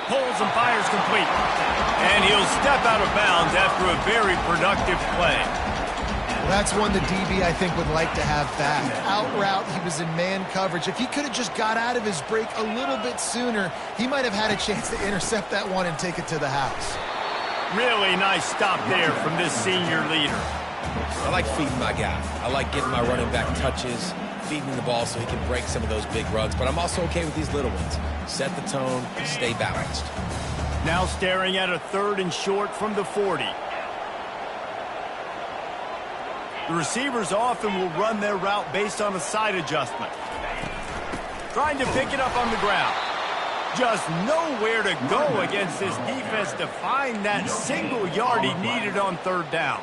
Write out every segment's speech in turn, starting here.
Pulls and fires complete. And he'll step out of bounds after a very productive play. Well, that's one the DB, I think, would like to have back. Out route, he was in man coverage. If he could have just got out of his break a little bit sooner, he might have had a chance to intercept that one and take it to the house. Really nice stop there from this senior leader. I like feeding my guy. I like getting my running back touches, feeding the ball so he can break some of those big runs. But I'm also okay with these little ones. Set the tone, stay balanced. Now staring at a 3rd and short from the 40. The receivers often will run their route based on a side adjustment. Trying to pick it up on the ground. Just nowhere to go against this defense to find that single yard he needed on 3rd down.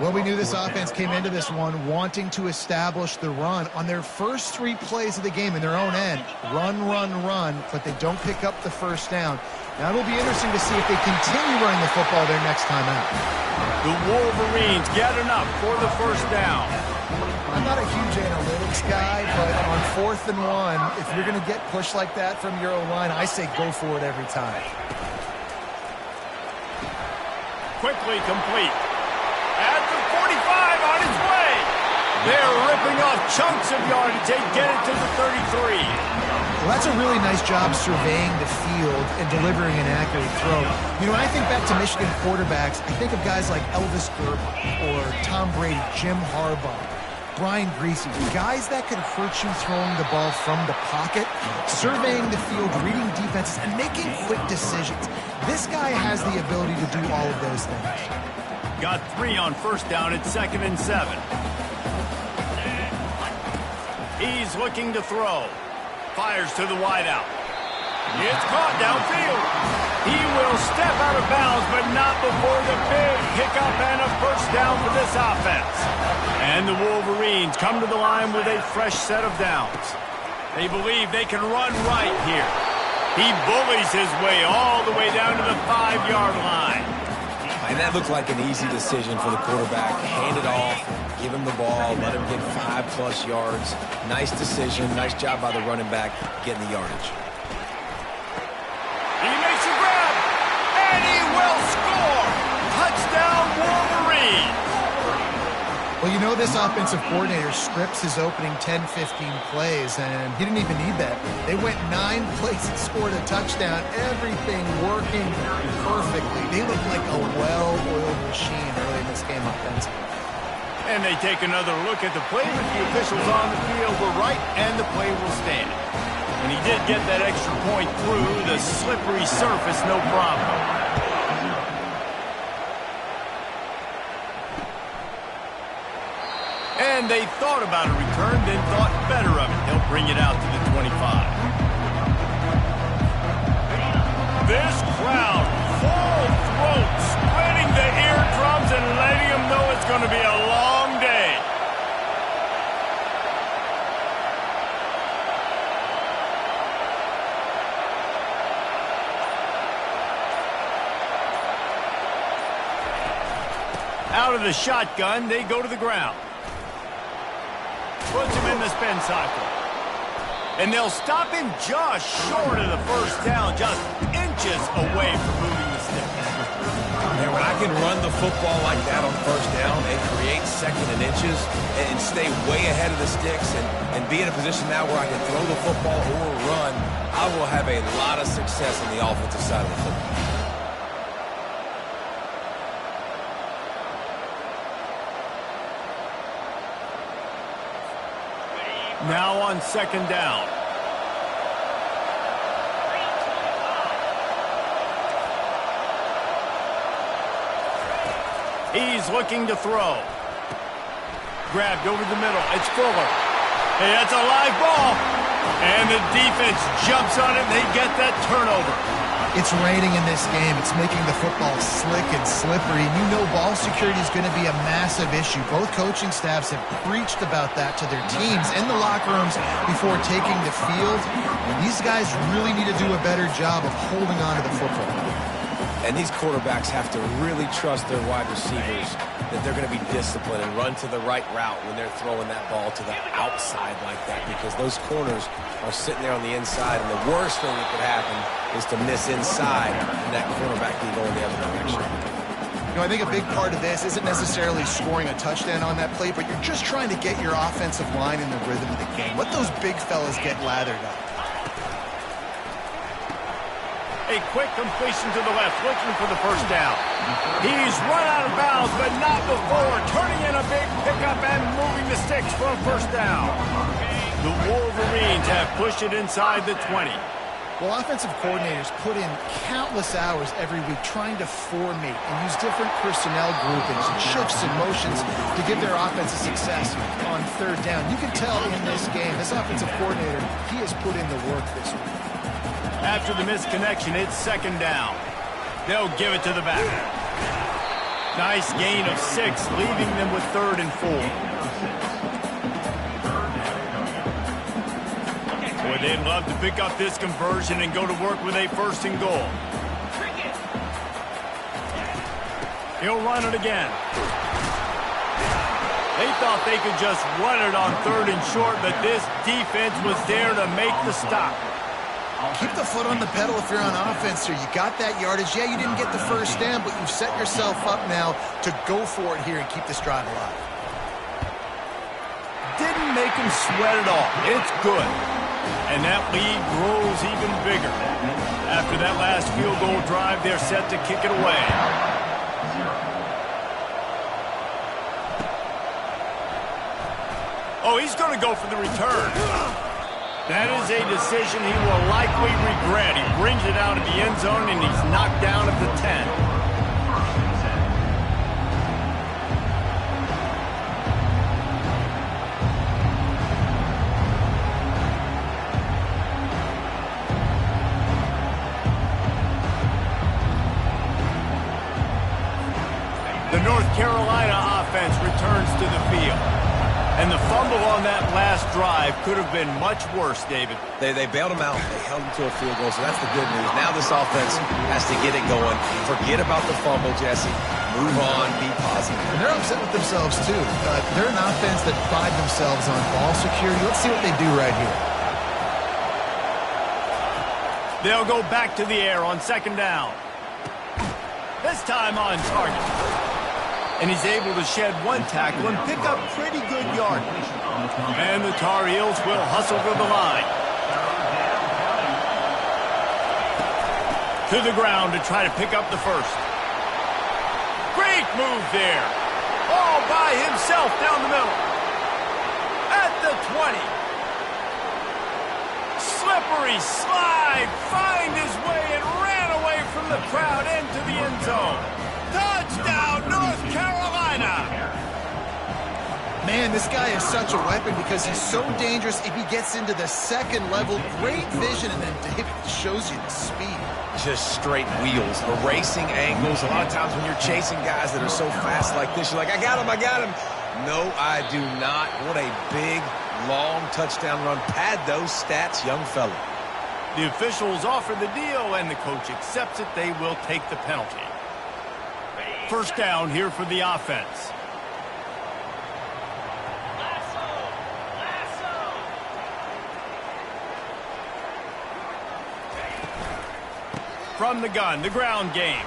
Well, we knew this offense came into this one wanting to establish the run on their first 3 plays of the game in their own end. Run, run, run, but they don't pick up the 1st down. Now it'll be interesting to see if they continue running the football their next time out. The Wolverines get enough for the 1st down. I'm not a huge analytics guy, but on 4th and 1, if you're going to get pushed like that from your O-line, I say go for it every time. Quickly complete. At the 45 on its way. They're ripping off chunks of yardage. They get it to the 33. Well, that's a really nice job surveying the field and delivering an accurate throw. You know, when I think back to Michigan quarterbacks, I think of guys like Elvis Grbac or Tom Brady, Jim Harbaugh, Brian Griese, guys that could hurt you throwing the ball from the pocket, surveying the field, reading defenses, and making quick decisions. This guy has the ability to do all of those things. Got 3 on 1st down at 2nd and 7. He's looking to throw. Fires to the wideout. It's caught downfield. He will step out of bounds, but not before the big pickup and a 1st down for this offense. And the Wolverines come to the line with a fresh set of downs. They believe they can run right here. He bullies his way all the way down to the 5-yard line. And that looked like an easy decision for the quarterback. Hand it off, give him the ball, let him get 5+ yards. Nice decision, nice job by the running back getting the yardage. He makes a grab, and he will score! Touchdown, Wolverines! Well, you know, this offensive coordinator scripts his opening 10, 15 plays, and he didn't even need that. They went 9 plays and scored a touchdown. Everything working perfectly. They look like a well-oiled machine early in this game offensively. And they take another look at the play, but the officials on the field were right, and the play will stand. And he did get that extra point through the slippery surface, no problem. And they thought about a return, then thought better of it. They'll bring it out to the 25. This crowd, full throat, splitting the eardrums and letting them know it's going to be a long day. Out of the shotgun, they go to the ground. Puts him in the spin cycle. And they'll stop him just short of the 1st down, just inches away from moving the sticks. And when I can run the football like that on 1st down and create 2nd and inches and stay way ahead of the sticks and be in a position now where I can throw the football or run, I will have a lot of success on the offensive side of the football. Now on 2nd down. He's looking to throw. Grabbed over the middle. It's Fuller. Hey, that's a live ball. And the defense jumps on it, and they get that turnover. It's raining in this game. It's making the football slick and slippery. You know ball security is going to be a massive issue. Both coaching staffs have preached about that to their teams in the locker rooms before taking the field. And these guys really need to do a better job of holding on to the football. And these quarterbacks have to really trust their wide receivers that they're going to be disciplined and run to the right route when they're throwing that ball to the outside like that, because those corners are sitting there on the inside, and the worst thing that could happen is to miss inside and that cornerback can go in the other direction. You know, I think a big part of this isn't necessarily scoring a touchdown on that play, but you're just trying to get your offensive line in the rhythm of the game. Let those big fellas get lathered up. A quick completion to the left, looking for the first down. He's run out of bounds, but not before turning in a big pickup and moving the sticks for a first down. The Wolverines have pushed it inside the 20. Well, offensive coordinators put in countless hours every week trying to formate and use different personnel groupings and shifts and motions to give their offensive success on third down. You can tell in this game, this offensive coordinator, he has put in the work this week. After the missed connection, it's second down. They'll give it to the back. Nice gain of 6, leaving them with 3rd and 4. Boy, they'd love to pick up this conversion and go to work with a 1st and goal. He'll run it again. They thought they could just run it on 3rd and short, but this defense was there to make the stop. Keep the foot on the pedal if you're on offense here. You got that yardage. Yeah, you didn't get the first down, but you've set yourself up now to go for it here and keep this drive alive. Didn't make him sweat at all. It's good. And that lead grows even bigger. After that last field goal drive, they're set to kick it away. Oh, he's going to go for the return. That is a decision he will likely regret. He brings it out of the end zone, and he's knocked down at the 10. The North Carolina offense returns to the field. And the fumble on that last drive could have been much worse, David. They bailed him out. They held him to a field goal, so that's the good news. Now this offense has to get it going. Forget about the fumble, Jesse. Move on. Be positive. And they're upset with themselves, too. They're an offense that pride themselves on ball security. Let's see what they do right here. They'll go back to the air on second down. This time on target. And he's able to shed one tackle and pick up pretty good yardage. And the Tar Heels will hustle to the line. To the ground to try to pick up the first. Great move there. All by himself down the middle. At the 20. Slippery slide. Find his way and ran away from the crowd into the end zone. Touchdown, North Carolina! Man, this guy is such a weapon because he's so dangerous if he gets into the second level. Great vision, and then David shows you the speed. Just straight wheels, erasing angles. A lot of times when you're chasing guys that are so fast like this, you're like, I got him, I got him. No, I do not. What a big, long touchdown run. Pad those stats, young fella. The officials offer the deal, and the coach accepts it. They will take the penalty. First down here for the offense. From the gun, the ground game.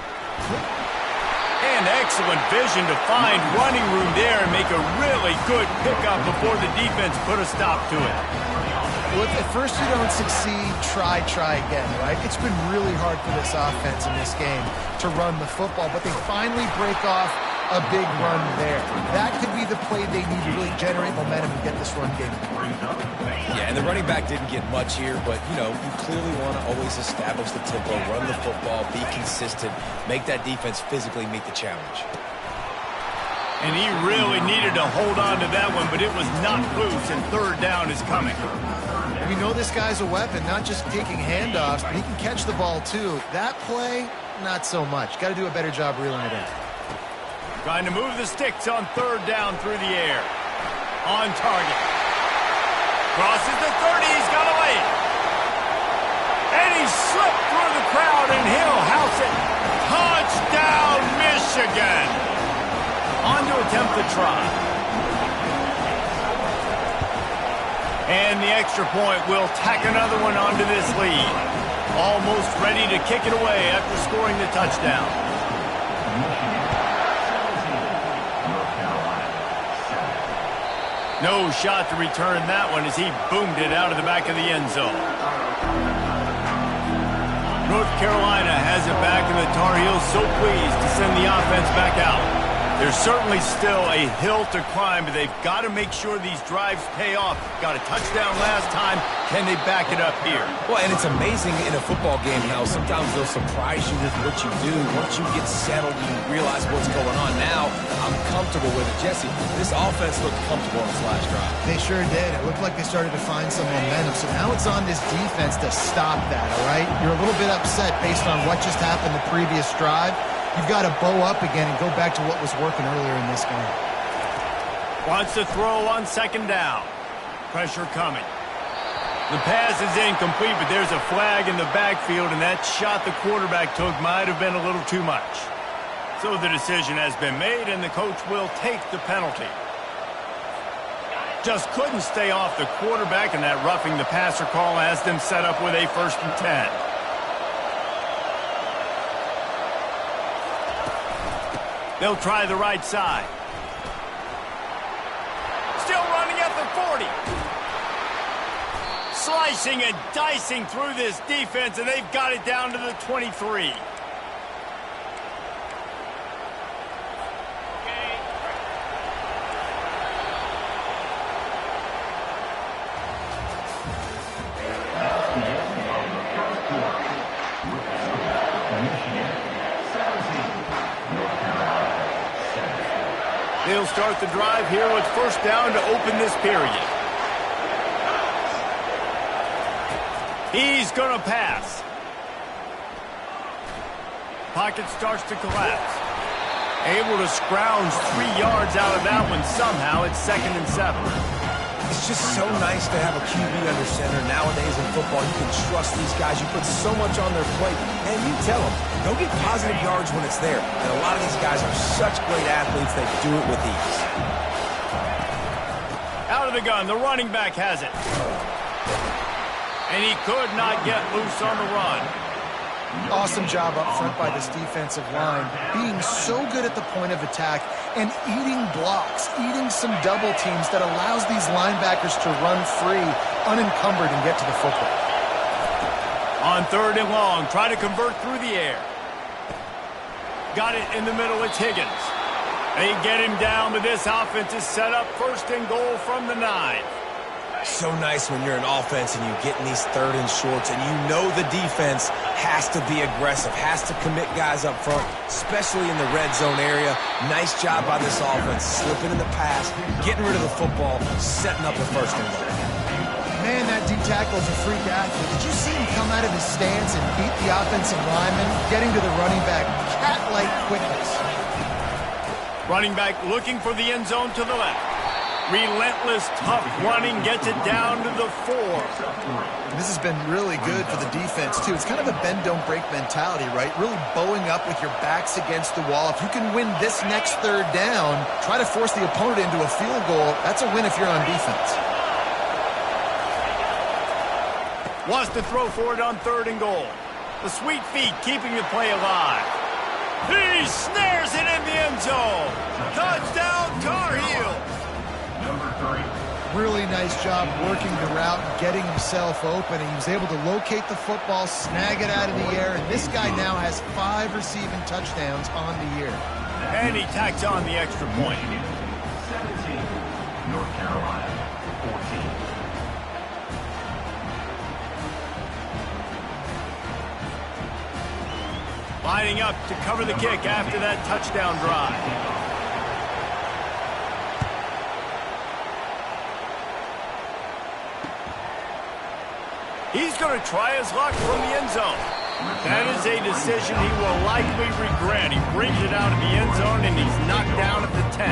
And excellent vision to find running room there and make a really good pickup before the defense put a stop to it. Well, if at first you don't succeed, try again, right? It's been really hard for this offense in this game to run the football, but they finally break off a big run there. That could be the play they need to really generate momentum and get this run game. Yeah, and the running back didn't get much here, but, you know, you clearly want to always establish the tempo, run the football, be consistent, make that defense physically meet the challenge. And he really needed to hold on to that one, but it was not loose, and third down is coming. We know this guy's a weapon, not just taking handoffs, but he can catch the ball too. That play, not so much. Got to do a better job reeling it in. Trying to move the sticks on third down through the air. On target. Crosses the 30, he's got away. And he slipped through the crowd, and he'll house it. attempt the try. And the extra point will tack another one onto this lead. Almost ready to kick it away after scoring the touchdown. No shot to return that one as he boomed it out of the back of the end zone. North Carolina has it back, and the Tar Heels so pleased to send the offense back out. There's certainly still a hill to climb, but they've got to make sure these drives pay off. Got a touchdown last time. Can they back it up here? Well, and it's amazing in a football game how sometimes they'll surprise you with what you do. Once you get settled and you realize what's going on, now I'm comfortable with it. Jesse, this offense looked comfortable on this last drive. They sure did. It looked like they started to find some momentum. So now it's on this defense to stop that, all right? You're a little bit upset based on what just happened the previous drive. You've got to bow up again and go back to what was working earlier in this game. Wants to throw on second down. Pressure coming. The pass is incomplete, but there's a flag in the backfield, and that shot the quarterback took might have been a little too much. So the decision has been made, and the coach will take the penalty. Just couldn't stay off the quarterback, and that roughing the passer call has them set up with a 1st and 10. They'll try the right side. Still running at the 40. Slicing and dicing through this defense, and they've got it down to the 23. They'll start the drive here with 1st down to open this period. He's going to pass. Pocket starts to collapse. Able to scrounge 3 yards out of that one somehow. It's 2nd and 7. It's just so nice to have a QB under center. Nowadays in football, you can trust these guys. You put so much on their plate, and you tell them, go get positive yards when it's there. And a lot of these guys are such great athletes, they do it with ease. Out of the gun, the running back has it. And he could not get loose on the run. Awesome job up front by this defensive line, being so good at the point of attack and eating blocks, eating some double teams that allows these linebackers to run free, unencumbered, and get to the football. On 3rd and long, try to convert through the air. Got it in the middle, it's Higgins. They get him down, but this offense is set up 1st and goal from the 9. So nice when you're an offense and you get in these 3rd and shorts and you know the defense has to be aggressive, has to commit guys up front, especially in the red zone area. Nice job by this offense, slipping in the pass, getting rid of the football, setting up the 1st and goal. Man, that D-tackle is a freak athlete. Did you see him come out of his stance and beat the offensive lineman, getting to the running back, cat-like quickness? Running back looking for the end zone to the left. Relentless, tough running, gets it down to the 4. This has been really good for the defense, too. It's kind of a bend-don't-break mentality, right? Really bowing up with your backs against the wall. If you can win this next 3rd down, try to force the opponent into a field goal. That's a win if you're on defense. Wants to throw for it on 3rd and goal. The sweet feet keeping the play alive. He snares it in the end zone. Touchdown, Tar Heels. Really nice job working the route, getting himself open, and he was able to locate the football, snag it out of the air, and this guy now has 5 receiving touchdowns on the year. And he tacks on the extra point. 17, North Carolina, 14. Lining up to cover the kick after that touchdown drive. He's going to try his luck from the end zone. That is a decision he will likely regret. He brings it out of the end zone, and he's knocked down at the 10.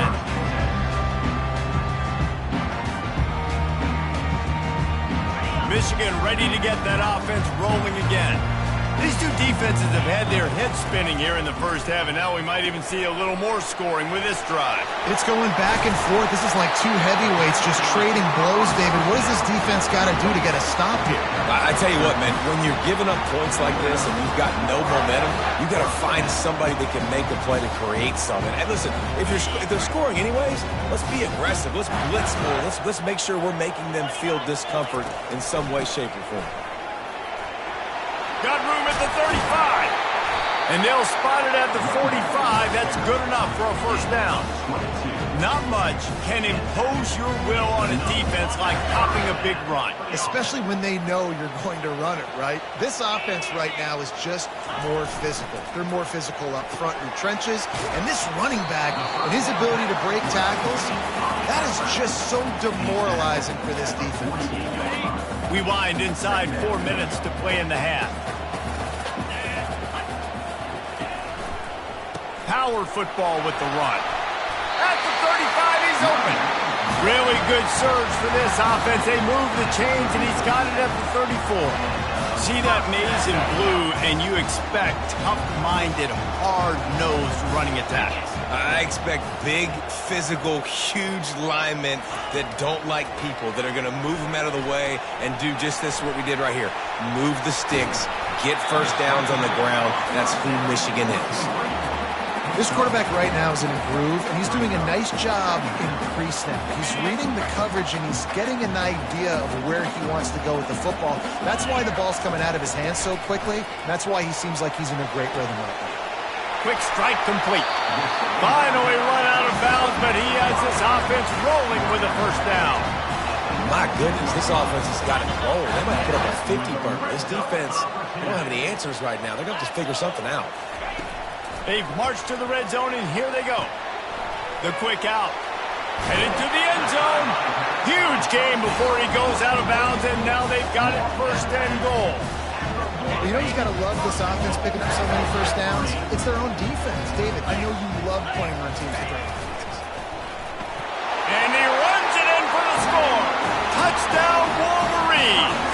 Michigan ready to get that offense rolling again. These two defenses have had their heads spinning here in the first half, and now we might even see a little more scoring with this drive. It's going back and forth. This is like two heavyweights just trading blows, David. What does this defense got to do to get a stop here? I tell you what, man, when you're giving up points like this and you've got no momentum, you got to find somebody that can make a play to create something. And listen, if they're scoring anyways, let's be aggressive. Let's blitz more. Let's make sure we're making them feel discomfort in some way, shape, or form. Got room at the 35. And they'll spot it at the 45. That's good enough for a first down. Not much can impose your will on a defense like popping a big run. Especially when they know you're going to run it, right? This offense right now is just more physical. They're more physical up front in the trenches. And this running back and his ability to break tackles, that is just so demoralizing for this defense. We wind inside 4 minutes to play in the half. Power football with the run. At the 35, he's open. Really good surge for this offense. They move the chains, and he's got it at the 34. See that maze in blue, and you expect tough-minded, hard-nosed running attacks. I expect big, physical, huge linemen that don't like people, that are going to move them out of the way and do just this, what we did right here. Move the sticks, get first downs on the ground. That's who Michigan is. This quarterback right now is in a groove, and he's doing a nice job in pre-snap. He's reading the coverage, and he's getting an idea of where he wants to go with the football. That's why the ball's coming out of his hands so quickly. That's why he seems like he's in a great rhythm right now. Quick strike complete. Finally run out of bounds, but he has this offense rolling with a first down. My goodness, this offense has got it rolling. They might put up a 50 burger. This defense, they don't have any answers right now. They're going to have to figure something out. They've marched to the red zone, and here they go. The quick out. Headed to the end zone. Huge game before he goes out of bounds, and now they've got it first and goal. You know who's got to love this offense picking up so many first downs? It's their own defense. David, I know you love playing on teams with great defenses. And he runs it in for the score. Touchdown, Wolverines.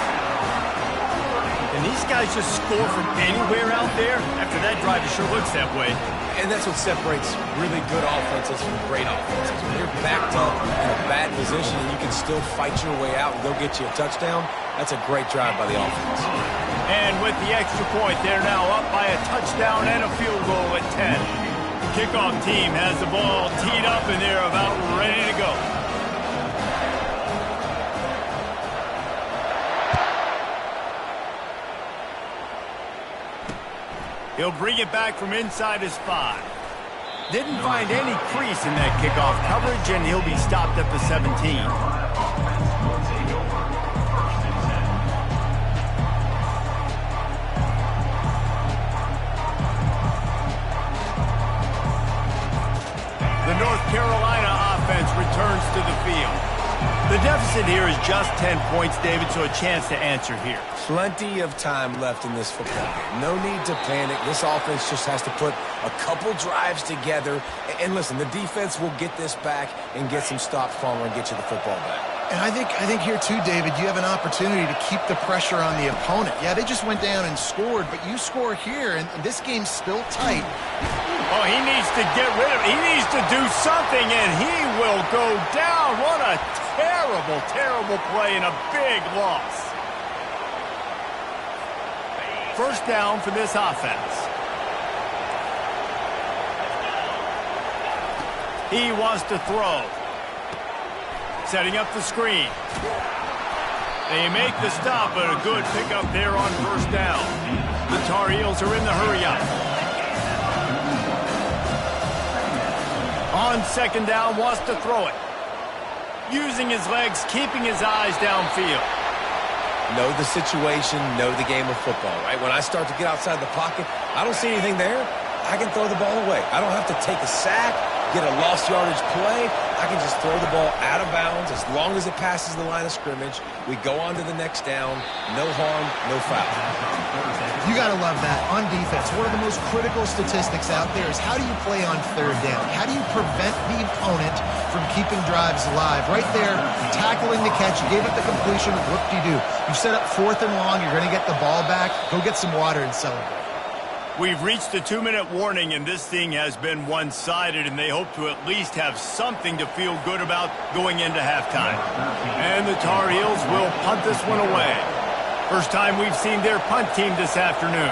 And these guys just score from anywhere out there. After that drive, it sure looks that way. And that's what separates really good offenses from great offenses. When you're backed up in a bad position and you can still fight your way out and go get you a touchdown, that's a great drive by the offense. And with the extra point, they're now up by a touchdown and a field goal at 10. Kickoff team has the ball teed up, and they're about ready to go. He'll bring it back from inside his 5. Didn't find any crease in that kickoff coverage, and he'll be stopped at the 17. The North Carolina offense returns to the field. The deficit here is just 10 points, David, so a chance to answer here. Plenty of time left in this football game. No need to panic. This offense just has to put a couple drives together. And listen, the defense will get this back and get some stops, Palmer, and get you the football back. And I think here too, David, you have an opportunity to keep the pressure on the opponent. Yeah, they just went down and scored, but you score here, and this game's still tight. Oh, he needs to get rid of it. He needs to do something, and he will go down. What a terrible, terrible play and a big loss. First down for this offense. He wants to throw. Setting up the screen. They make the stop, but a good pickup there on first down. The Tar Heels are in the hurry-up. On second down, wants to throw it. Using his legs, keeping his eyes downfield. Know the situation, know the game of football, right? When I start to get outside the pocket, I don't see anything there, I can throw the ball away. I don't have to take a sack get a lost yardage play, I can just throw the ball out of bounds as long as it passes the line of scrimmage. We go on to the next down. No harm, no foul. You got to love that. On defense, one of the most critical statistics out there is how do you play on third down? How do you prevent the opponent from keeping drives alive? Right there, tackling the catch, you gave it the completion, whoop-de-doo. You set up 4th and long, you're going to get the ball back, go get some water and celebrate. We've reached the 2-minute warning, and this thing has been one-sided, and they hope to at least have something to feel good about going into halftime. And the Tar Heels will punt this one away. First time we've seen their punt team this afternoon.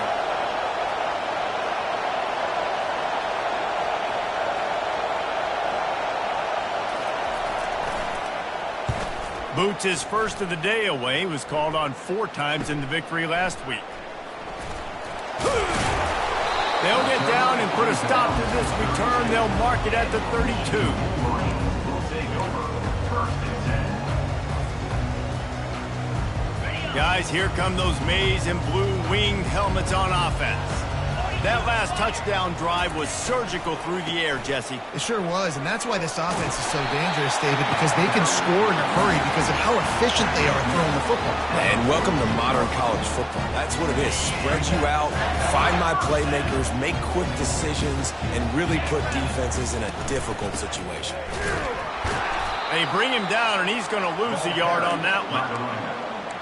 Boots' first of the day away was called on 4 times in the victory last week. They'll get down and put a stop to this return. They'll mark it at the 32. Guys, here come those maize and blue winged helmets on offense. That last touchdown drive was surgical through the air, Jesse. It sure was, and that's why this offense is so dangerous, David, because they can score in a hurry because of how efficient they are throwing the football. And welcome to modern college football. That's what it is. Spread you out, find my playmakers, make quick decisions, and really put defenses in a difficult situation. They bring him down, and he's going to lose a yard on that one.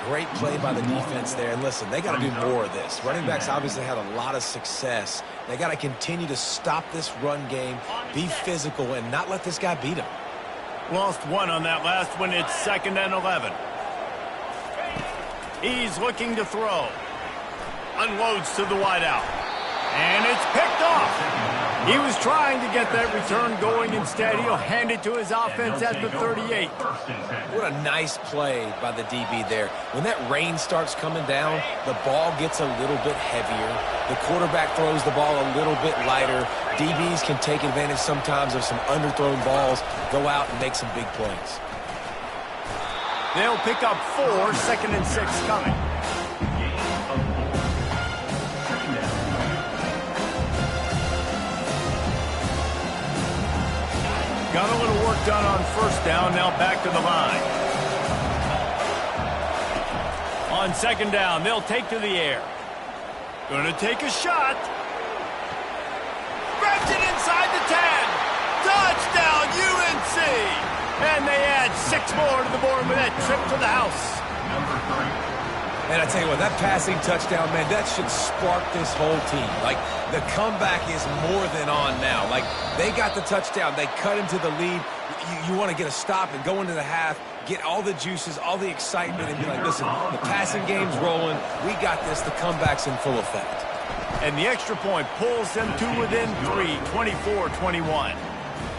Great play by the defense there. And listen, they got to do more of this. Running backs obviously had a lot of success. They got to continue to stop this run game, be physical, and not let this guy beat him. Lost 1 on that last one. It's 2nd and 11. He's looking to throw. Unloads to the wideout. And it's picked off. He was trying to get that return going. Instead, he'll hand it to his offense at the 38. What a nice play by the DB there. When that rain starts coming down, the ball gets a little bit heavier. The quarterback throws the ball a little bit lighter. DBs can take advantage sometimes of some underthrown balls, go out and make some big plays. They'll pick up 4, 2nd and 6 coming. Got a little work done on first down, now back to the line. On 2nd down, they'll take to the air. Gonna take a shot. Grabs it inside the 10. Touchdown, UNC! And they add 6 more to the board with that trip to the house. And I tell you what, that passing touchdown, man, that should spark this whole team. Like, the comeback is more than on now. Like, they got the touchdown. They cut into the lead. You want to get a stop and go into the half, get all the juices, all the excitement, and be like, listen, the passing game's rolling. We got this. The comeback's in full effect. And the extra point pulls them to within 3, 24-21.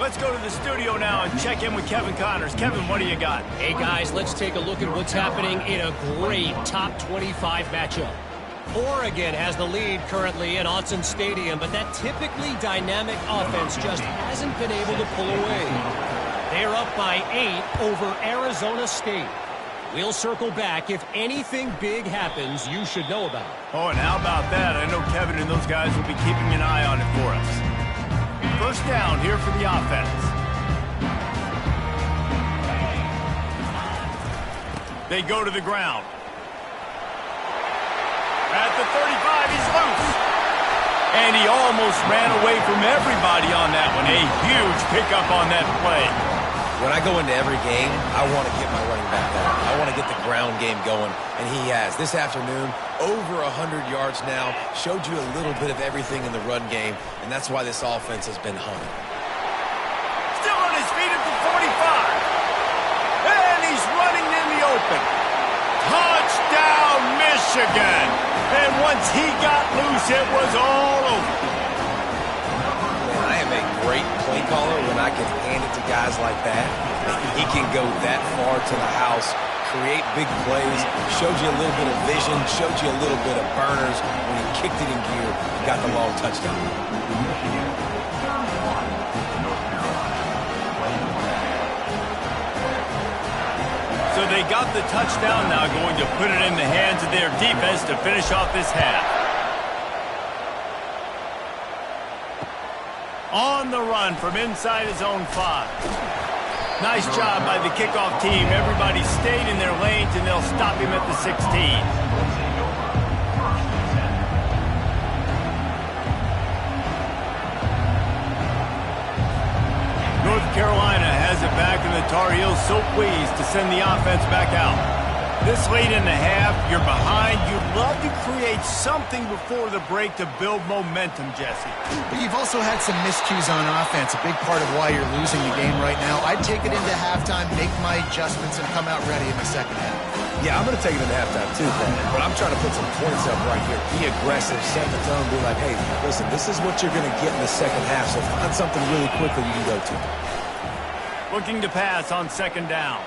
Let's go to the studio now and check in with Kevin Connors. Kevin, what do you got? Hey, guys, let's take a look at what's happening in a great top 25 matchup. Oregon has the lead currently at Autzen Stadium, but that typically dynamic offense just hasn't been able to pull away. They're up by 8 over Arizona State. We'll circle back. If anything big happens, you should know about it. Oh, and how about that? I know Kevin and those guys will be keeping an eye on it for us. First down here for the offense. They go to the ground. At the 35, he's loose. And he almost ran away from everybody on that one. A huge pickup on that play. When I go into every game, I want to get my running back going. I want to get the ground game going, and he has. This afternoon, over 100 yards now, showed you a little bit of everything in the run game, and that's why this offense has been hunted. Still on his feet at the 45. And he's running in the open. Touchdown, Michigan. And once he got loose, it was all over. I am a great play caller when I can hand it to guys like that. He can go that far to the house, create big plays, showed you a little bit of vision, showed you a little bit of burners when he kicked it in gear and got the long touchdown. So they got the touchdown, now going to put it in the hands of their defense to finish off this half. On the run from inside his own 5. Nice job by the kickoff team. Everybody stayed in their lanes, and they'll stop him at the 16. North Carolina has it back, and the Tar Heels so pleased to send the offense back out. This late in the half, you're behind. You'd love to create something before the break to build momentum, Jesse. But you've also had some miscues on offense, a big part of why you're losing the game right now. I'd take it into halftime, make my adjustments, and come out ready in the second half. Yeah, I'm going to take it into halftime too, Brandon, but I'm trying to put some points up right here. Be aggressive, set the tone, be like, hey, listen, this is what you're going to get in the second half, so find something really quickly you can go to. Looking to pass on second down.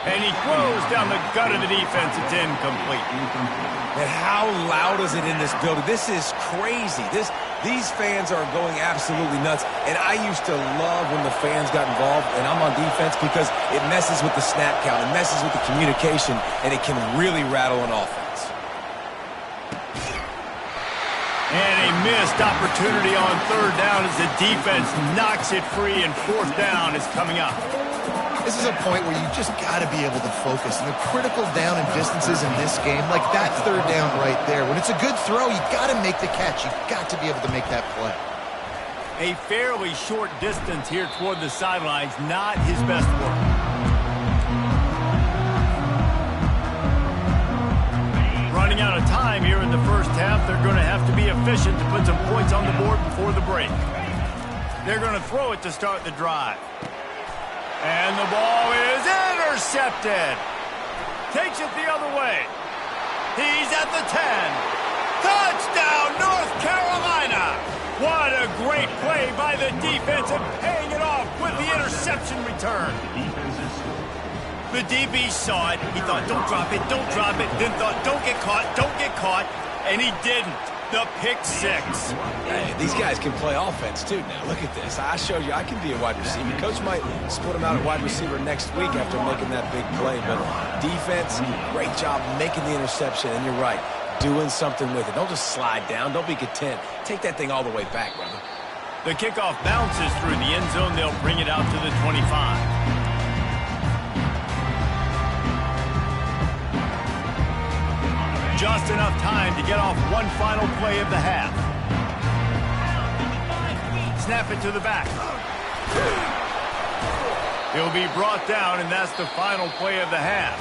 And he throws down the gut of the defense. It's incomplete. And how loud is it in this building? This is crazy. These fans are going absolutely nuts. And I used to love when the fans got involved, and I'm on defense, because it messes with the snap count. It messes with the communication, and it can really rattle an offense. And a missed opportunity on third down as the defense knocks it free, and fourth down is coming up. This is a point where you just got to be able to focus. And the critical down and distances in this game, like that third down right there, when it's a good throw, you got to make the catch. You got to be able to make that play. A fairly short distance here toward the sidelines, not his best work. Running out of time here in the first half, they're going to have to be efficient to put some points on the board before the break. They're going to throw it to start the drive. And the ball is intercepted. Takes it the other way. He's at the 10. Touchdown, North Carolina. What a great play by the defense, and paying it off with the interception return. The DB saw it. He thought, don't drop it, don't drop it. Then thought, don't get caught. And he didn't. The pick 6. Hey, these guys can play offense too now. Look at this. I showed you I can be a wide receiver. Coach might split him out at wide receiver next week after making that big play. But defense, great job making the interception. And you're right, doing something with it. Don't just slide down. Don't be content. Take that thing all the way back, brother. The kickoff bounces through the end zone. They'll bring it out to the 25. Just enough time to get off one final play of the half. Snap it to the back. He'll be brought down, and that's the final play of the half.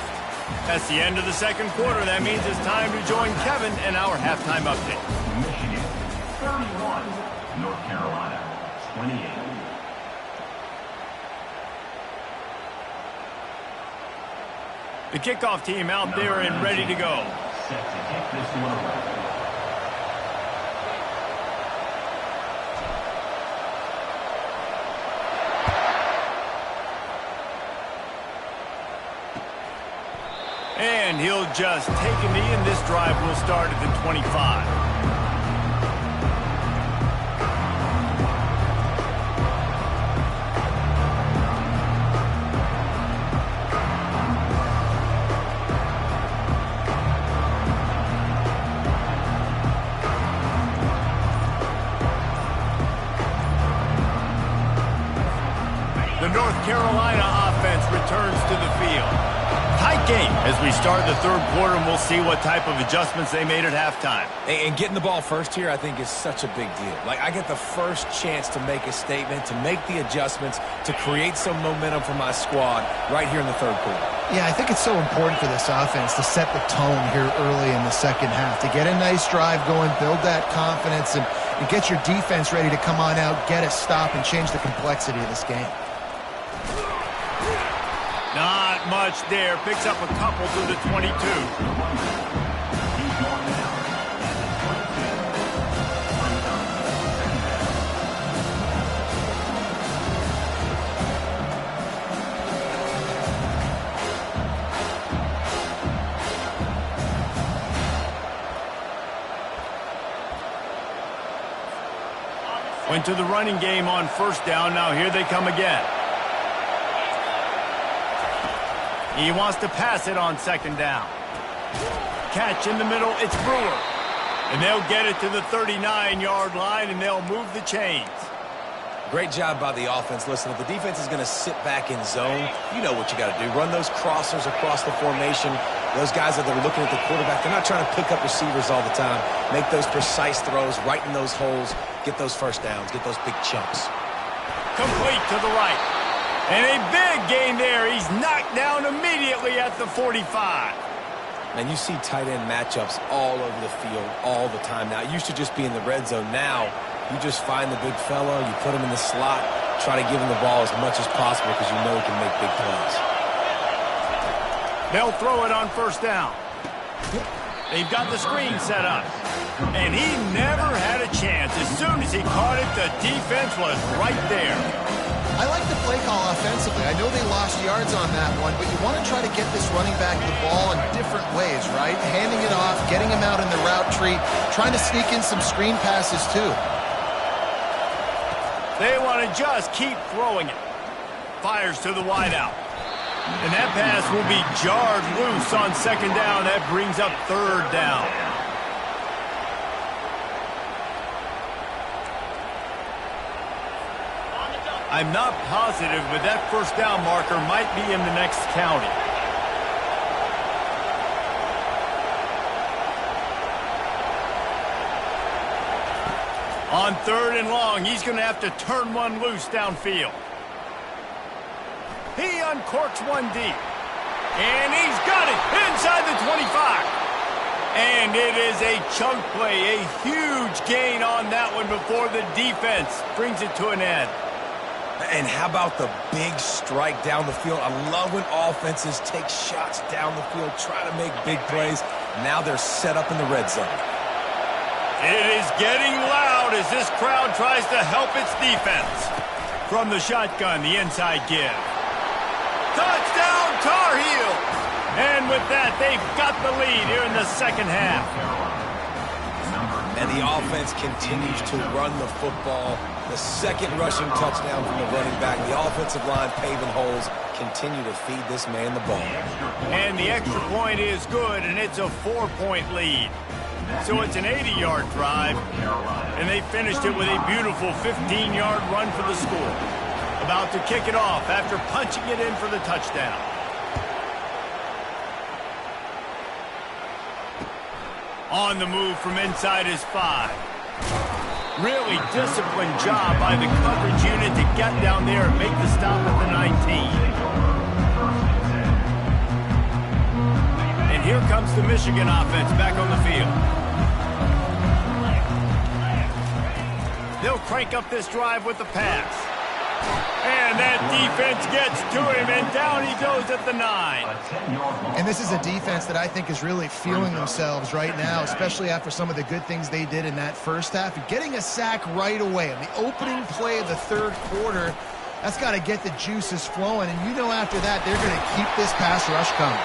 That's the end of the second quarter. That means it's time to join Kevin in our halftime update. Michigan 31, North Carolina 28. The kickoff team out there and ready to go. Set to kick this one away. And he'll just take a knee, and this drive will start at the 25. The North Carolina offense returns to the field. Tight game as we start the third quarter, and we'll see what type of adjustments they made at halftime. And getting the ball first here, I think, is such a big deal. Like, I get the first chance to make a statement, to make the adjustments, to create some momentum for my squad right here in the third quarter. Yeah, I think it's so important for this offense to set the tone here early in the second half, to get a nice drive going, build that confidence, and get your defense ready to come on out, get a stop, and change the complexity of this game. Not much there. Picks up a couple to the 22. Went to the running game on first down. Now here they come again. He wants to pass it on second down. Catch in the middle, it's Brewer. And they'll get it to the 39-yard line, and they'll move the chains. Great job by the offense. Listen, if the defense is going to sit back in zone, you know what you got to do. Run those crossers across the formation. Those guys that are looking at the quarterback, they're not trying to pick up receivers all the time. Make those precise throws, right in those holes, get those first downs, get those big chunks. Complete to the right. And a big gain there. He's knocked down immediately at the 45. And you see tight end matchups all over the field all the time now. It used to just be in the red zone. Now you just find the big fella, you put him in the slot, try to give him the ball as much as possible because you know he can make big plays. They'll throw it on first down. They've got the screen set up. And he never had a chance. As soon as he caught it, the defense was right there. I like the play call offensively. I know they lost yards on that one, but you want to try to get this running back the ball in different ways, right? Handing it off, getting him out in the route tree, trying to sneak in some screen passes too. They want to just keep throwing it. Fires to the wideout. And that pass will be jarred loose on second down. That brings up third down. I'm not positive, but that first down marker might be in the next county. On third and long, he's going to have to turn one loose downfield. He uncorks one deep. And he's got it inside the 25. And it is a chunk play, a huge gain on that one before the defense brings it to an end. And how about the big strike down the field? I love when offenses take shots down the field, try to make big plays. Now they're set up in the red zone. It is getting loud as this crowd tries to help its defense. From the shotgun, the inside give. Touchdown, Tar Heel! And with that, they've got the lead here in the second half. And the offense continues to run the football. The second rushing touchdown from the running back. The offensive line paving holes. Continue to feed this man the ball. And the extra point is good, and it's a 4-point lead. So it's an 80-yard drive, and they finished it with a beautiful 15-yard run for the score. About to kick it off after punching it in for the touchdown. On the move from inside his 5. Really disciplined job by the coverage unit to get down there and make the stop at the 19. And here comes the Michigan offense back on the field. They'll crank up this drive with the pass. And that defense gets to him, and down he goes at the 9. And this is a defense that I think is really feeling themselves right now, especially after some of the good things they did in that first half. Getting a sack right away in the opening play of the third quarter, that's got to get the juices flowing. And you know after that, they're going to keep this pass rush coming.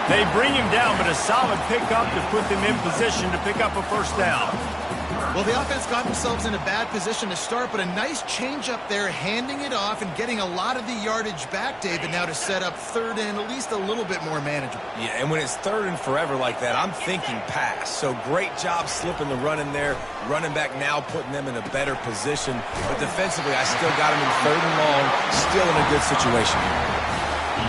They bring him down, but a solid pickup to put them in position to pick up a first down. Well, the offense got themselves in a bad position to start, but a nice change up there, handing it off and getting a lot of the yardage back, David, now to set up third and at least a little bit more manageable. Yeah, and when it's third and forever like that, I'm thinking pass. So great job slipping the run in there. Running back now putting them in a better position. But defensively, I still got them in third and long, still in a good situation.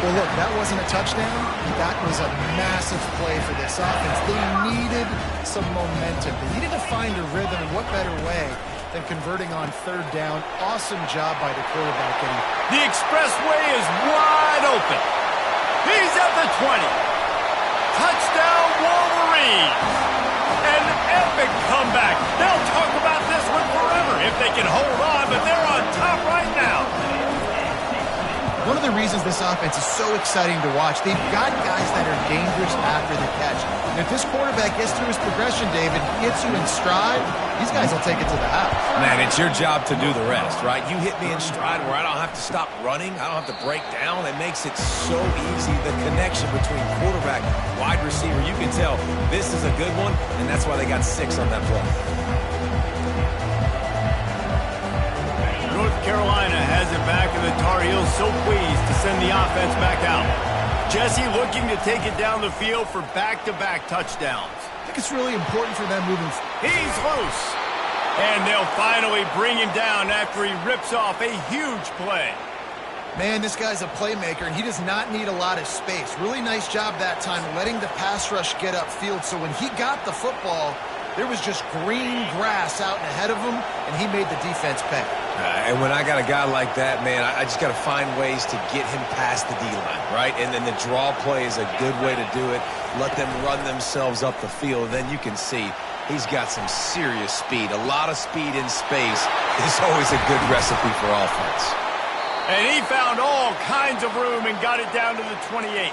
Well, look, that wasn't a touchdown. That was a massive play for this offense. They needed some momentum. They needed to find a rhythm, and what better way than converting on third down. Awesome job by the quarterback. The expressway is wide open. He's at the 20. Touchdown, Wolverines. An epic comeback. They'll talk about this one forever if they can hold on, but they're on top right now. One of the reasons this offense is so exciting to watch, they've got guys that are dangerous after the catch. And if this quarterback gets through his progression, David, gets you in stride, these guys will take it to the house. Man, it's your job to do the rest, right? You hit me in stride where I don't have to stop running. I don't have to break down. It makes it so easy. The connection between quarterback, wide receiver, you can tell this is a good one, and that's why they got 6 on that play. North Carolina has it back, and the Tar Heels so pleased to send the offense back out. Jesse looking to take it down the field for back-to-back touchdowns. I think it's really important for them moving forward. He's loose. And they'll finally bring him down after he rips off a huge play. Man, this guy's a playmaker, and he does not need a lot of space. Really nice job that time letting the pass rush get upfield. So when he got the football, there was just green grass out and ahead of him, and he made the defense pay. And when I got a guy like that, man, I just got to find ways to get him past the D-line, right? And then the draw play is a good way to do it. Let them run themselves up the field. Then you can see he's got some serious speed. A lot of speed in space is always a good recipe for offense. And he found all kinds of room and got it down to the 28.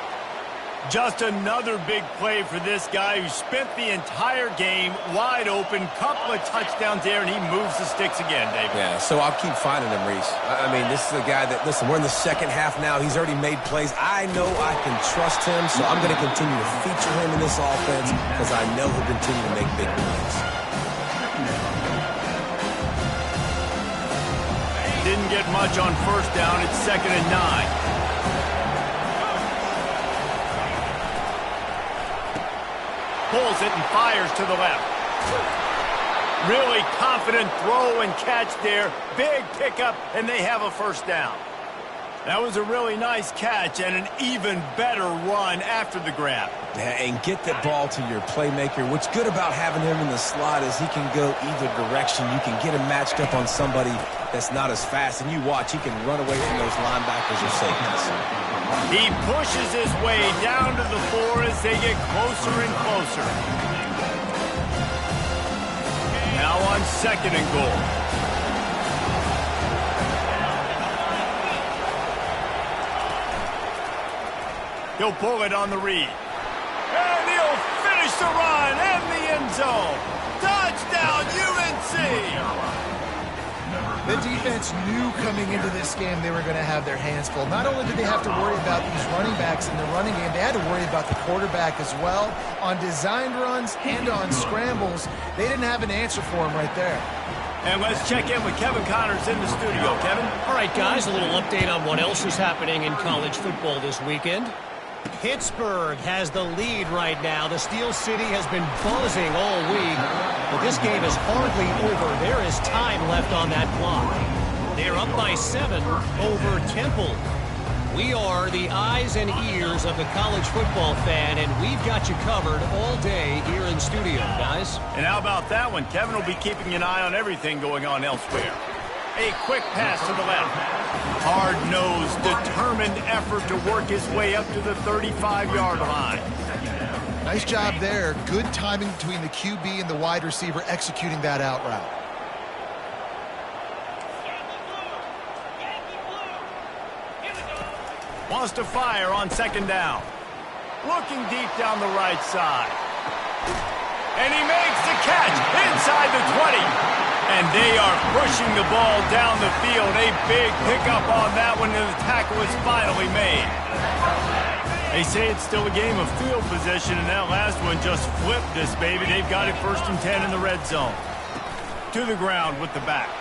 Just another big play for this guy who spent the entire game wide open. Couple of touchdowns there, and he moves the sticks again, David. Yeah, so I'll keep finding him, Reese. I mean, this is a guy that, listen, we're in the second half now. He's already made plays. I know I can trust him, so I'm going to continue to feature him in this offense because I know he'll continue to make big plays. Didn't get much on first down. It's 2nd and 9. Pulls it and fires to the left. Really confident throw and catch there. Big pickup, and they have a first down. That was a really nice catch and an even better run after the grab. Yeah, and get the ball to your playmaker. What's good about having him in the slot is he can go either direction. You can get him matched up on somebody that's not as fast, and you watch, he can run away from those linebackers or safeties. He pushes his way down to the floor as they get closer and closer. Now on 2nd and goal. He'll pull it on the read. And he'll finish the run and the end zone. Touchdown, UNC! The defense knew coming into this game they were going to have their hands full. Not only did they have to worry about these running backs in the running game, they had to worry about the quarterback as well. On designed runs and on scrambles, they didn't have an answer for him right there. And let's check in with Kevin Connors in the studio. Kevin? All right, guys, a little update on what else is happening in college football this weekend. Pittsburgh has the lead right now. The Steel City has been buzzing all week, but this game is hardly over. There is time left on that clock. They're up by 7 over Temple. We are the eyes and ears of the college football fan, and we've got you covered all day here in studio, guys. And how about that one? Kevin will be keeping an eye on everything going on elsewhere. A quick pass to the left. Hard-nosed, determined effort to work his way up to the 35-yard line. Nice job there. Good timing between the QB and the wide receiver executing that out route. Wants to fire on 2nd down. Looking deep down the right side. And he makes the catch inside the 20. And they are pushing the ball down the field. A big pickup on that one, and the tackle is finally made. They say it's still a game of field position, and that last one just flipped this baby. They've got it 1st and 10 in the red zone. To the ground with the back.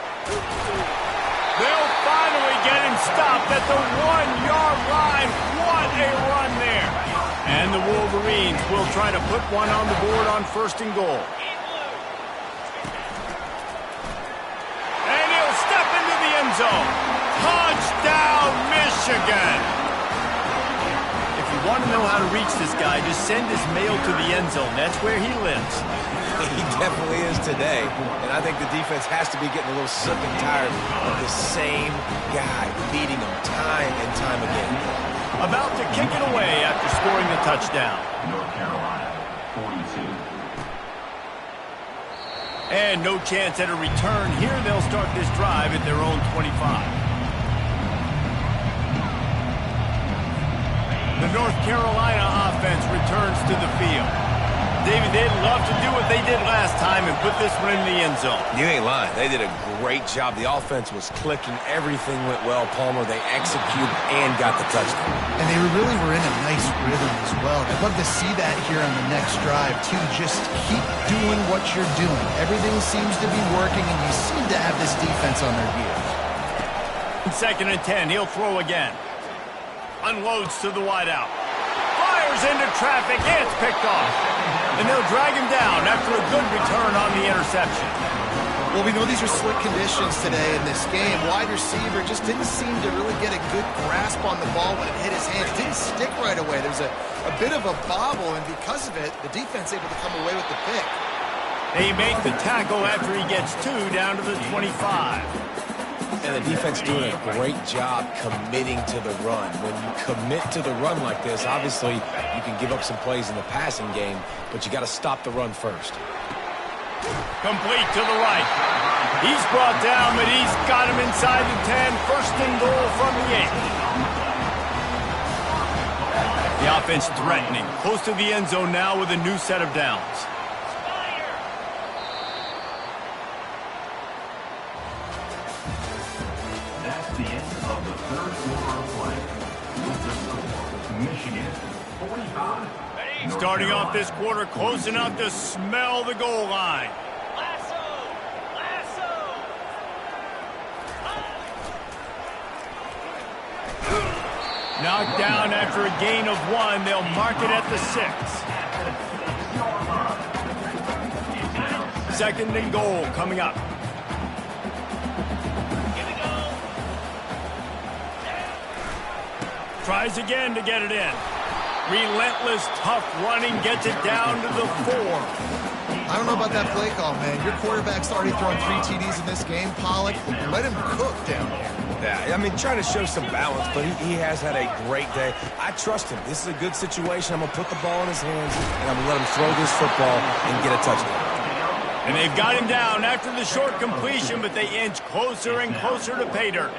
They'll finally get him stopped at the 1-yard line. What a run there. And the Wolverines will try to put one on the board on 1st and goal. End zone. Touchdown, Michigan! If you want to know how to reach this guy, just send his mail to the end zone. That's where he lives. He definitely is today. And I think the defense has to be getting a little sick and tired of the same guy beating them time and time again. About to kick it away after scoring the touchdown. North Carolina, 42. And no chance at a return here. They'll start this drive at their own 25. The North Carolina offense returns to the field. David, they'd love to do what they did last time and put this one in the end zone. You ain't lying. They did a great job. The offense was clicking. Everything went well, Palmer. They executed and got the touchdown. And they really were in a nice rhythm as well. I'd love to see that here on the next drive, too. Just keep doing what you're doing. Everything seems to be working, and you seem to have this defense on their heels. 2nd and 10. He'll throw again. Unloads to the wideout. Fires into traffic. It's picked off. And they'll drag him down after a good return on the interception. Well, we know these are slick conditions today in this game. Wide receiver just didn't seem to really get a good grasp on the ball when it hit his hands. It didn't stick right away. There's a bit of a bobble, and because of it, the defense able to come away with the pick. They make the tackle after he gets 2 down to the 25. And the defense doing a great job committing to the run. When you commit to the run like this, obviously you can give up some plays in the passing game, but you got to stop the run first. Complete to the right. He's brought down, but he's got him inside the 10. First and goal from the 8. The offense threatening. Close to the end zone now with a new set of downs. That's the end of the third quarter of play. With the score, Michigan 45. Starting off this quarter close enough to smell the goal line. Knocked down after a gain of 1. They'll mark it at the 6. Second and goal coming up. Tries again to get it in. Relentless, tough running gets it down to the 4. I don't know about that play call, man. Your quarterback's already thrown 3 TDs in this game. Pollock, let him cook down there. Yeah, I mean, trying to show some balance, but he has had a great day. I trust him. This is a good situation. I'm going to put the ball in his hands, and I'm going to let him throw this football and get a touchdown. And they've got him down after the short completion, but they inch closer and closer to pay dirt.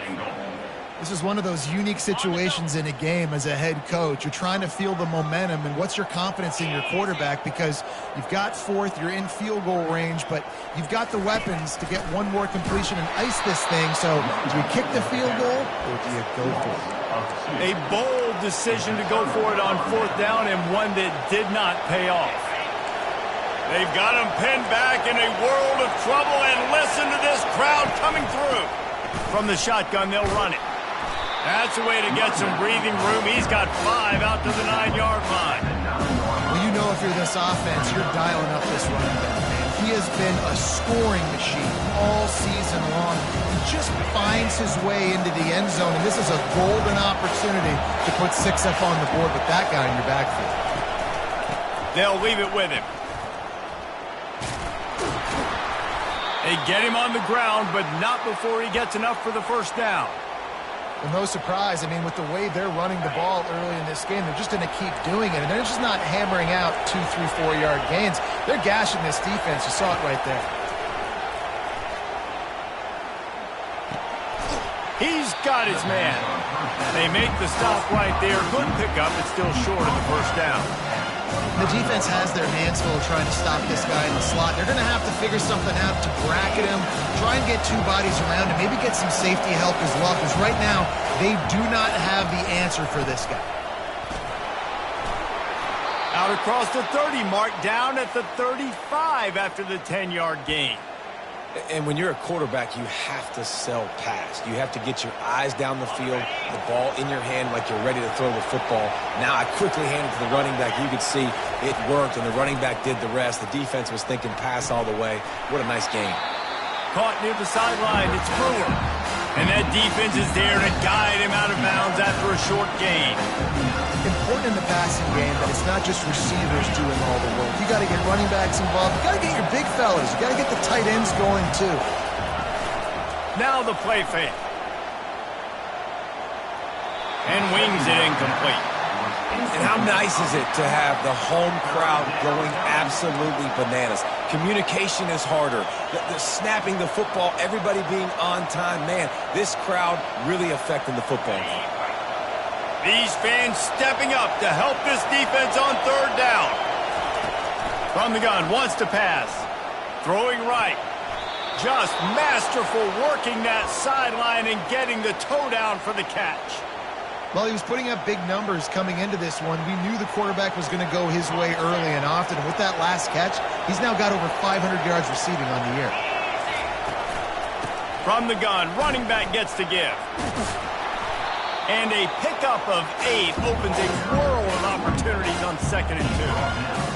This is one of those unique situations in a game as a head coach. You're trying to feel the momentum, and what's your confidence in your quarterback, because you've got 4th, you're in field goal range, but you've got the weapons to get one more completion and ice this thing. So do you kick the field goal or do you go for it? A bold decision to go for it on 4th down, and one that did not pay off. They've got him pinned back in a world of trouble, and listen to this crowd coming through. From the shotgun, they'll run it. That's a way to get some breathing room. He's got 5 out to the 9-yard line. Well, you know if you're this offense, you're dialing up this running back, man. He has been a scoring machine all season long. He just finds his way into the end zone, and this is a golden opportunity to put 6 up on the board with that guy in your backfield. They'll leave it with him. They get him on the ground, but not before he gets enough for the first down. Well, no surprise. I mean, with the way they're running the ball early in this game, they're just going to keep doing it. And they're just not hammering out 2, 3, 4-yard gains. They're gashing this defense. You saw it right there. He's got his man. They make the stop right there. Good pickup. It's still short of the first down. The defense has their hands full trying to stop this guy in the slot. They're going to have to figure something out to bracket him, try and get 2 bodies around him, maybe get some safety help as well, because right now they do not have the answer for this guy. Out across the 30, mark down at the 35 after the 10-yard gain. And when you're a quarterback, you have to sell past. You have to get your eyes down the field, the ball in your hand like you're ready to throw the football. Now I quickly handed to the running back. You could see it worked, and the running back did the rest. The defense was thinking pass all the way. What a nice game. Caught near the sideline. It's Brewer. And that defense is there to guide him out of bounds after a short gain. Important in the passing game that it's not just receivers doing all the work. You got to get running backs involved. You got to get your big fellas. You got to get the tight ends going too. Now the play fake. And wings it incomplete. And how nice is it to have the home crowd going absolutely bananas? Communication is harder. The snapping the football, everybody being on time. Man, this crowd really affecting the football game. These fans stepping up to help this defense on 3rd down. From the gun, wants to pass. Throwing right. Just masterful working that sideline and getting the toe down for the catch. Well, he was putting up big numbers coming into this one. We knew the quarterback was going to go his way early and often. And with that last catch, he's now got over 500 yards receiving on the year. From the gun, running back gets to give. And a pickup of 8 opens a world of opportunities on 2nd and 2.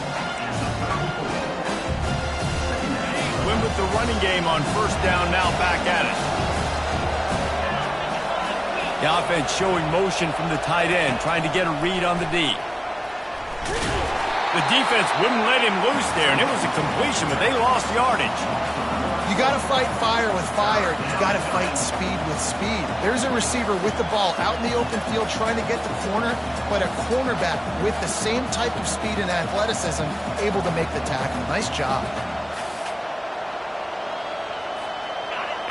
Win with with the running game on first down, now back at it. The offense showing motion from the tight end, trying to get a read on the D. The defense wouldn't let him loose there, and it was a completion, but they lost yardage. You got to fight fire with fire. You got to fight speed with speed. There's a receiver with the ball out in the open field trying to get the corner, but a cornerback with the same type of speed and athleticism able to make the tackle. Nice job.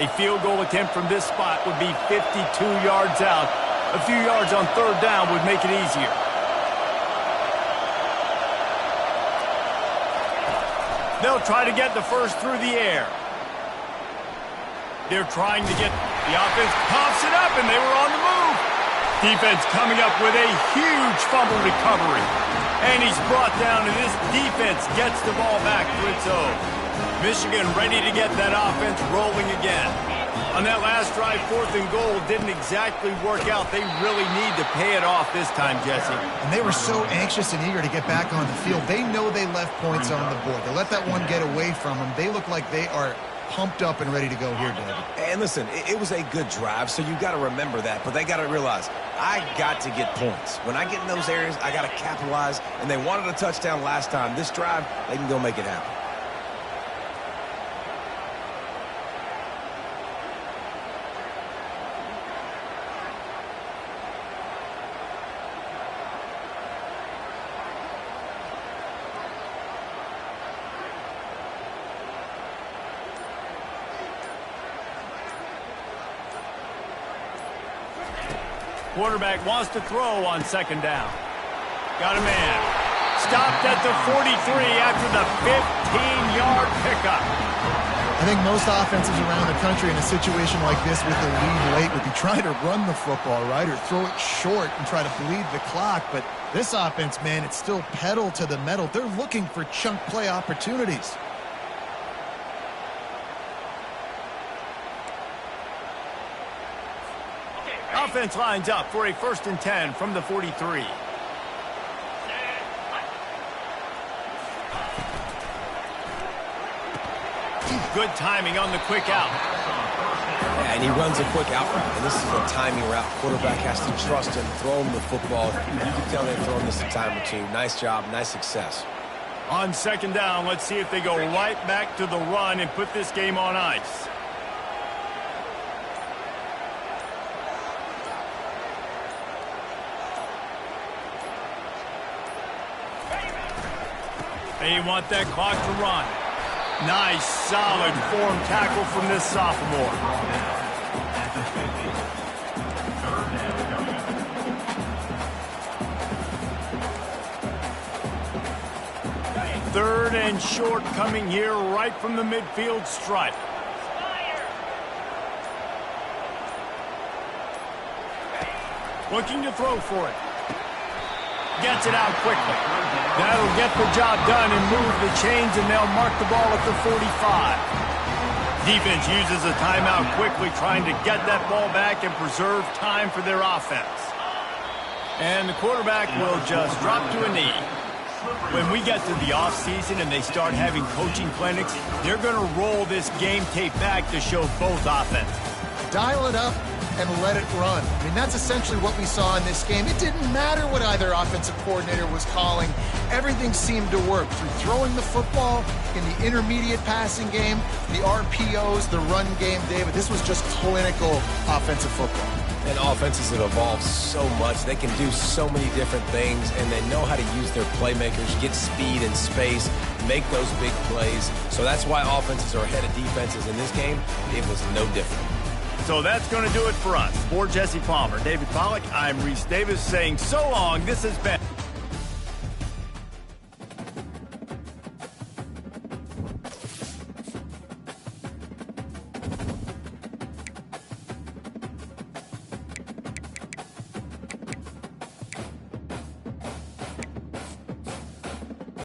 A field goal attempt from this spot would be 52 yards out. A few yards on third down would make it easier. They'll try to get the first through the air. They're trying to get the offense, pops it up, and they were on the move. Defense coming up with a huge fumble recovery. And he's brought down, and this defense gets the ball back for its own. Michigan ready to get that offense rolling again. On that last drive, 4th and goal didn't exactly work out. They really need to pay it off this time, Jesse. And they were so anxious and eager to get back on the field. They know they left points on the board. They let that one get away from them. They look like they are pumped up and ready to go here, David. And listen, it was a good drive, so you got to remember that. But they got to realize, I got to get points. When I get in those areas, I got to capitalize. And they wanted a touchdown last time. This drive, they can go make it happen. Quarterback wants to throw on second down. Got a man. Stopped at the 43 after the 15-yard pickup. I think most offenses around the country in a situation like this with the lead late would be trying to run the football, right, or throw it short and try to bleed the clock. But this offense, man, it's still pedal to the metal. They're looking for chunk play opportunities. Offense lines up for a 1st and 10 from the 43. Good timing on the quick out. Yeah, and he runs a quick out route, and this is a timing route. Quarterback has to trust him, throw him the football. You can tell they've thrown this a time or two. Nice job, nice success. On second down, let's see if they go right back to the run and put this game on ice. They want that clock to run. Nice, solid form tackle from this sophomore. Third and short coming here right from the midfield stripe. Looking to throw for it. Gets it out quickly. That'll get the job done and move the chains, and they'll mark the ball at the 45. Defense uses a timeout quickly, trying to get that ball back and preserve time for their offense. And the quarterback will just drop to a knee. When we get to the offseason and they start having coaching clinics, they're going to roll this game tape back to show both offenses. Dial it up and let it run. I mean, that's essentially what we saw in this game. It didn't matter what either offensive coordinator was calling. Everything seemed to work through throwing the football, in the intermediate passing game, the RPOs, the run game, David. This was just clinical offensive football. And offenses have evolved so much. They can do so many different things, and they know how to use their playmakers, get speed and space, make those big plays. So that's why offenses are ahead of defenses in this game. It was no different. So that's going to do it for us. For Jesse Palmer, David Pollack, I'm Reese Davis saying so long. This has been